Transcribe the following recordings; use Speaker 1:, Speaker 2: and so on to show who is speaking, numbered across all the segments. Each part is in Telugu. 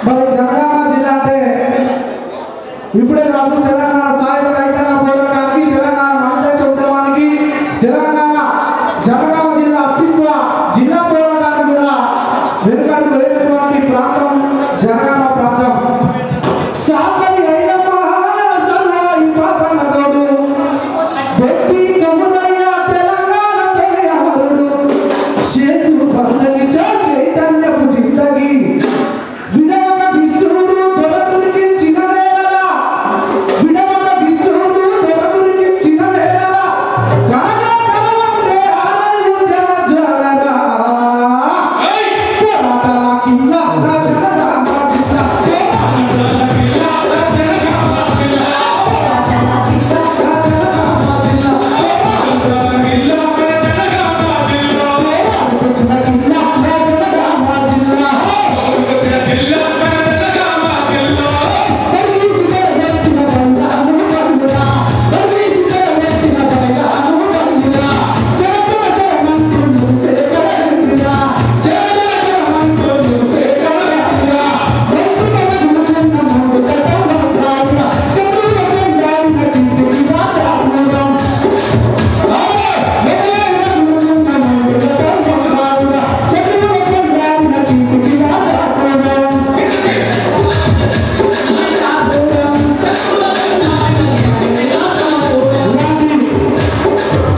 Speaker 1: మరి జనగామ జిల్లా అంటే ఇప్పుడే కాదు, తెలంగాణ సాయుధ రైతాంగ పోరాటానికి, తెలంగాణ మహాదేశ ఉద్యమానికి, తెలంగాణ జనగామ జిల్లా అస్తిత్వ జిల్లా పోరాటానికి కూడా వెనుకడుగు వేసినటువంటి ప్రాంతం జనగామ ప్రాంతం. సాగరి ఐలమ్మ సన్నాయి పాపన్న తోడు పెట్టి కమునయ్య తెలంగాణ తెగ అమరుడు చేతులు పల్లకి చైతన్యపు జిందగి విడవక విష్ణువుడు దొరకురికించిన వేళ, విడవక విష్ణువుడు దొరకురికించిన వేళ కలగలే ఆరని ఉద్యమ జ్వాలగా పోరాటాల కిల్ల జనగామ జిల్లా, పోరాటాల కిల్ల జనగామ జిల్లా, పోరాటాల కిల్ల జనగామ జిల్లా, పోరాటాల కిల్ల జనగామ జిల్లా, పోరాటొచ్చిన కిల్ల జనగామ జిల్లా, పోరాటొచ్చిన కిల్ల జనగామ జిల్లా. బలిసిగర వెత్తిన బల్లాను బల్లురా, బలిసిగర వెత్తిన బల్లాను బల్లురా, జగజగ జగమంటును సేకరిందిరా, జగజగ జగమంటును సేకరిందిరా, బొంగుల గుణజన్న మూడు కటంలో రావురా, శత్రువుల చెండాడిన కీర్తికి భాషాపూరం. మెదలైన గుణజన్న మూడు కటంలో రావురా, శత్రువుల చెండాడిన కీర్తికి భాషాపూరం.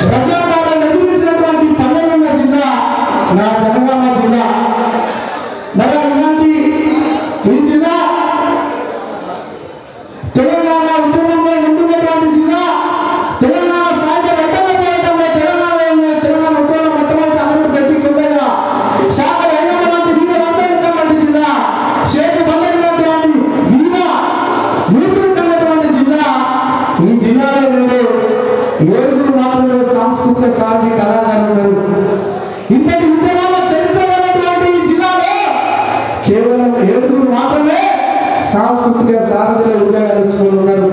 Speaker 1: ప్రజాపాలన ఎదురించినటువంటి పల్లెలున్న జిల్లా నా జనగామ జిల్లా. మరి ఇలాంటి ఈ జిల్లా తెలంగాణ ఉద్యమంలో ముందున్నటువంటి జిల్లా, తెలంగాణ సాయుధ రైతాంగ పోరాటంలో తెలంగాణ ఉద్యమం మొట్టమొదటి అమలు గట్టి కొత్తగా సాగర ఐలమ్మ లాంటి వీరవంతం ఉన్నటువంటి జిల్లా, షేక్ బందర్ లాంటి వీర మృతులు కన్నటువంటి జిల్లా. ఈ జిల్లాలో నేను ఏడుగురు మాత్రమే సాంస్కృతిక సారథి కళాకారులు ఉన్నారు. ఇంతటి ఉద్యమాల చరిత్ర ఉన్నటువంటి ఈ జిల్లాలో కేవలం ఏడుగురు మాత్రమే సాంస్కృతిక సారథుల ఉద్యోగాలు ఇచ్చిన ఉన్నారు.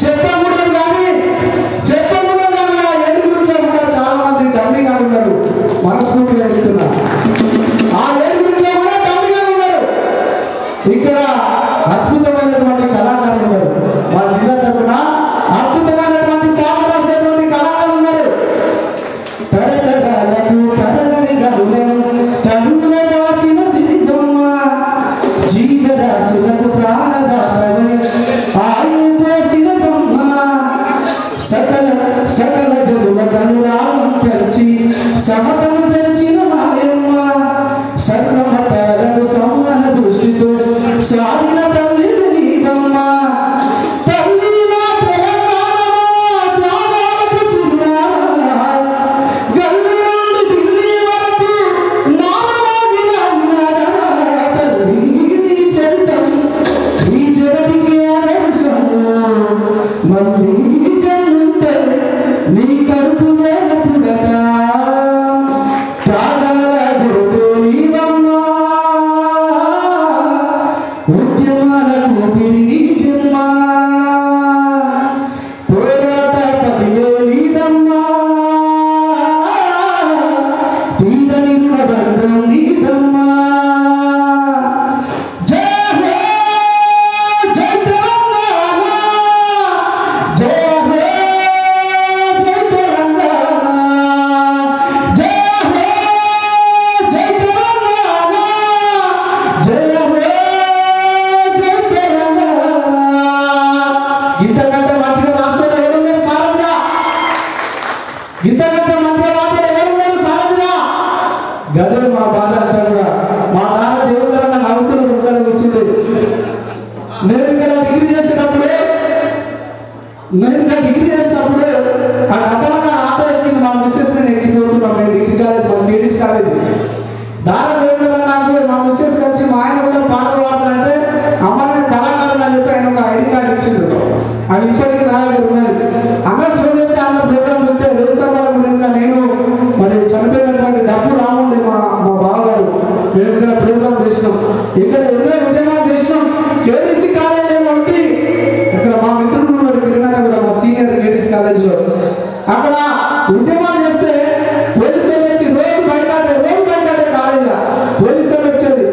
Speaker 1: చెప్పకూడదు కానీ ఆ ఏడుగురిలో కూడా చాలా మంది డమ్మిగా ఉన్నారు. మనస్ఫూర్తిగా చెప్తున్నా, ఆ ఏడుగురిలో కూడా డమ్మిగా ఉన్నారు. ఇక్కడ అద్భుతమైనటువంటి కళాకారులు ఉన్నారు. మా జిల్లా తరఫున అద్భుతమైనటువంటి పాటలు రాసేటువంటి కళాకారులు ఉన్నారు. తరగలకు తరగని గలులను తనువున దాచిన సిరిబొమ్మ, జీవరాశులకు ప్రాణదాతవై ఆయువు పోసిన బొమ్మ, సకల జనులకు అనురాగం పెంచి సమతను పెంచిన మాయమ్మ, సర్వమతాలను సమాన దృష్టితో సాగిన తల్లి నీవమ్మ. తల్లి నా తెలంగాణ త్యాగాలకు చిరునామా, గల్లీ నుండి ఢిల్లీ వరకు నానమాగిన నాదమా, తల్లి నీ చరితం ఈ జగతికి ఆదర్శం, మళ్ళీ జన్ముంటే నీ కడుపు మీద పుడతా, త్యాగాల గురువు నీవమ్మ, ఉద్యమాలకు పిరిగి జన్మ, పోరాట పదిలో నీదమ్మా, తీరని బంధం నీదమ్మా. జయ హో జయ తెలంగాణ, జయ హో జయ తెలంగాణ, జయ హో జయ తెలంగాణ, జయ హో జయ తెలంగాణ. ఇంతకంటే మంచిగా రాష్ట్రంలో ఎవరు లేరు సారథిగా, ఇంతకంటే మంచిగా రాష్ట్రంలో ఎవరు లేరు సారథిగా. గదరు మా బాధ అంటారు కూడా. మా నాన్న దేవతరన్న నవ్వుతున్న ముక్కలు వస్తుంది. నేను ఇక్కడ డిగ్రీ చేసేటప్పుడే ఆ డబ్బాల ఆటో ఎక్కింది మా మిస్సెస్. నేను ఎక్కిపోతున్నాం మేము డిగ్రీ కాలేజ్, మా కేడీస్ కాలేజ్. దాని దేవతరన్న నాకు మా మిస్సెస్ వచ్చి మా ఆయన కూడా పాటలు పాడాలంటే అమ్మ నేను కళాకారులు అని చెప్పి ఆయన ఒక ఐడి కార్డు ఇచ్చిండు. అది ఇప్పటికీ నా దగ్గర ఉన్నది. అందరూ ఫోన్ చేస్తే అన్న ప్రోగ్రామ్ వెళ్తే వేస్తాం వాళ్ళ నేను మరి చనిపోయినటువంటి డబ్బు రాముండే మా బావగారు మేము ఇక్కడ ప్రోగ్రామ్ చేసినాం. ఇక్కడ ఎన్నో ఉద్యమాలు చేసినాం. కేడీసీ కాలేజీ ఒకటి ఇక్కడ మా మిత్రుడు ఉన్నాడు తిరిగినా కూడా మా సీనియర్ కేడీసీ కాలేజీలో. అక్కడ ఉద్యమాలు చేస్తే పోలీసులు వచ్చి రోజు బయట కాలేజీలో పోలీసులు వచ్చేది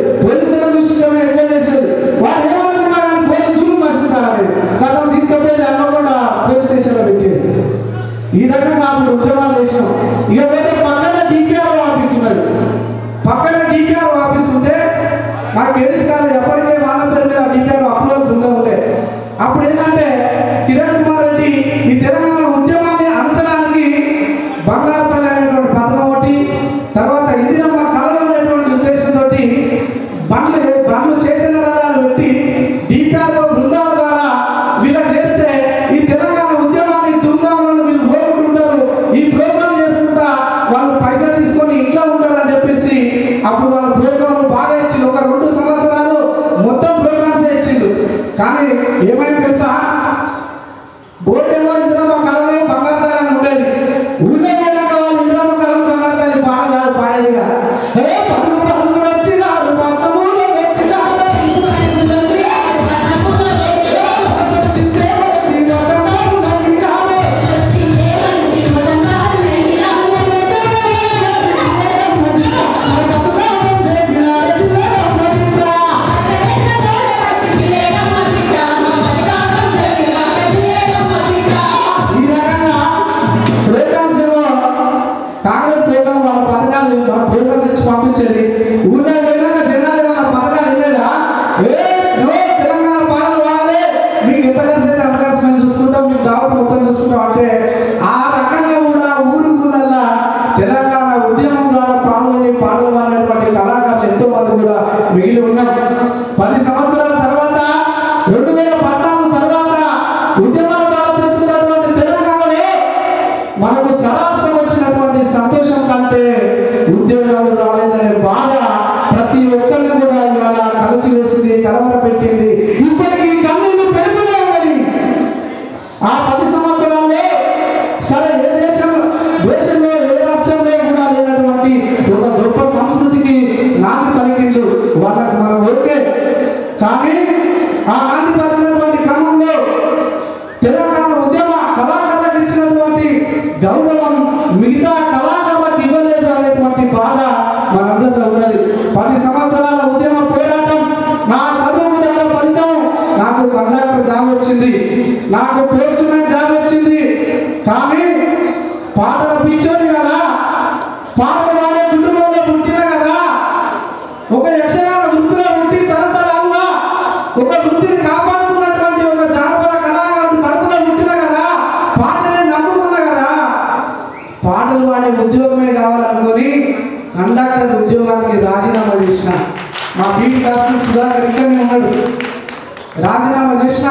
Speaker 1: రాజీనామా చేసిన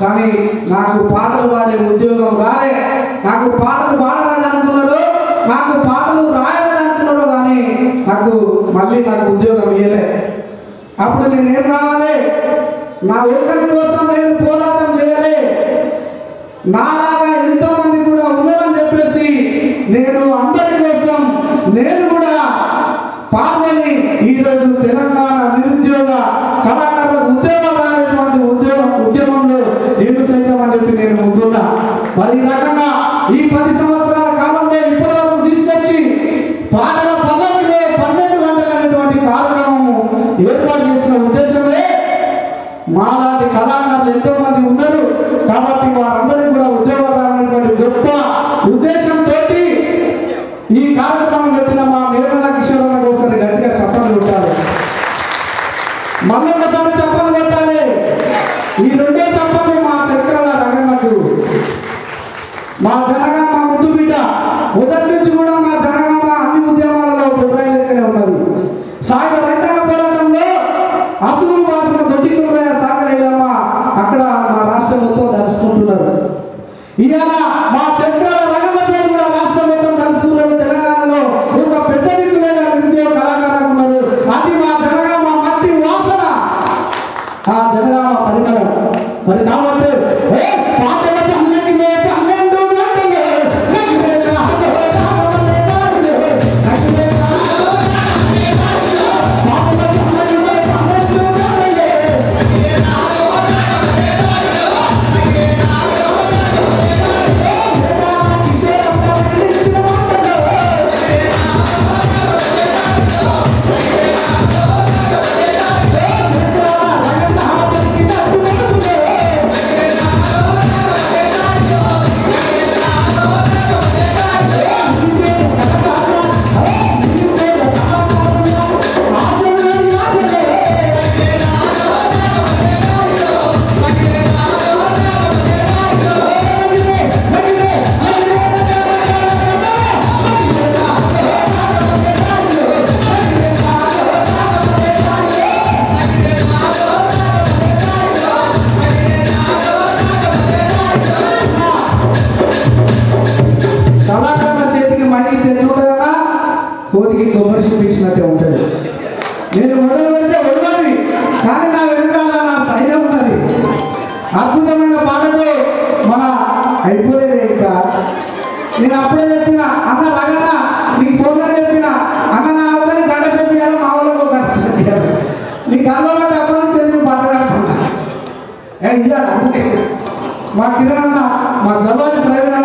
Speaker 1: కానీ నాకు పాటలు పాడే ఉద్యోగం రాలే. నాకు పాటలు పాడాలనుకున్నారు, నాకు పాటలు రాయాలనుకున్నారు, కానీ నాకు ఉద్యోగం ఇవ్వలే. అప్పుడు నేనేం కావాలి? నా ఒక్కరి కోసం నేను పోరాటం చేయాలి. నాలాగా ఎంతో మంది కూడా ఉన్నారని చెప్పేసి నేను అందరి కోసం నేను కూడా పాల్గొని ఈరోజు తెలంగాణ నిరుద్యోగ కళాకారుల ఉద్యోగాలు అనేటువంటి ఉద్యమంలో నేను సైతం అని చెప్పి నేను ముందున్నా. మరి ఈ రకంగా ఈ 10 సంవత్సరాల కాలంలో ఇప్పటివరకు తీసుకొచ్చి పాటల పల్లకిలో 12 గంటలు అనేటువంటి కార్యక్రమం ఏర్పాటు చేసిన ఉద్దేశమే మాలాంటి కళాకారులు ఎంతో మంది ఉన్నారు కాబట్టి వారందరికీ కూడా ఉద్యోగాలు అనేటువంటి గొప్ప ఉద్దేశంతో ఈ కార్యక్రమం పెట్టిన మా నిర్మలా కిషోర్ ఒకసారి గట్టిగా చప్పట్లు కొట్టాలి. మళ్ళొకసారి చప్పట్లు కొట్టాలి. ఈ రెండే చప్పట్లు మా చక్రాల రంగన్నకు, మా జనగామ ముద్దు బిడ్డ. మొదటి నుంచి కూడా మా జనగామ అన్ని ఉద్యమాలలో పురాయిలెక్కనే ఉన్నది. సాయుధ రైతాంగ పోరాటంలో అసలు వాసిన దొడ్డికొండయ్య సాగలేదమ్మ అక్కడ మా రాష్ట్రం మొత్తం దర్శించుకుంటున్నారు. ఇవాళ మా చక్రాల రంగన్న పేరు కూడా రాష్ట్రం మొత్తం దర్శిస్తున్నారు. తెలంగాణలో ఒక పెద్ద దిక్కులేగా నిరుద్యోగ కళాకారులు ఉన్నారు. అది మా జనగామ మట్టి వాసన, ఆ జనగామ పరిమళం. మరి కాబట్టి పాటలకు అన్నిటికీ 12 గంటలు కోతికి కొబ్బరి చూపించినట్టే ఉంటుంది. నేను మొదలు పెడితే ఒడవాలి, కానీ నా వెనకాల నా సైన్యం ఉన్నది. అద్భుతమైన పాటలు మన అయిపోలేదు. ఇంకా నేను అప్పుడే చెప్పిన అన్న రగన నీకు ఫోన్లో చెప్పిన అన్న నా అవతలి గణేష్ ఇదా అందుకే మా కిరణ్ అన్న మా జవాన్ ప్రవీణ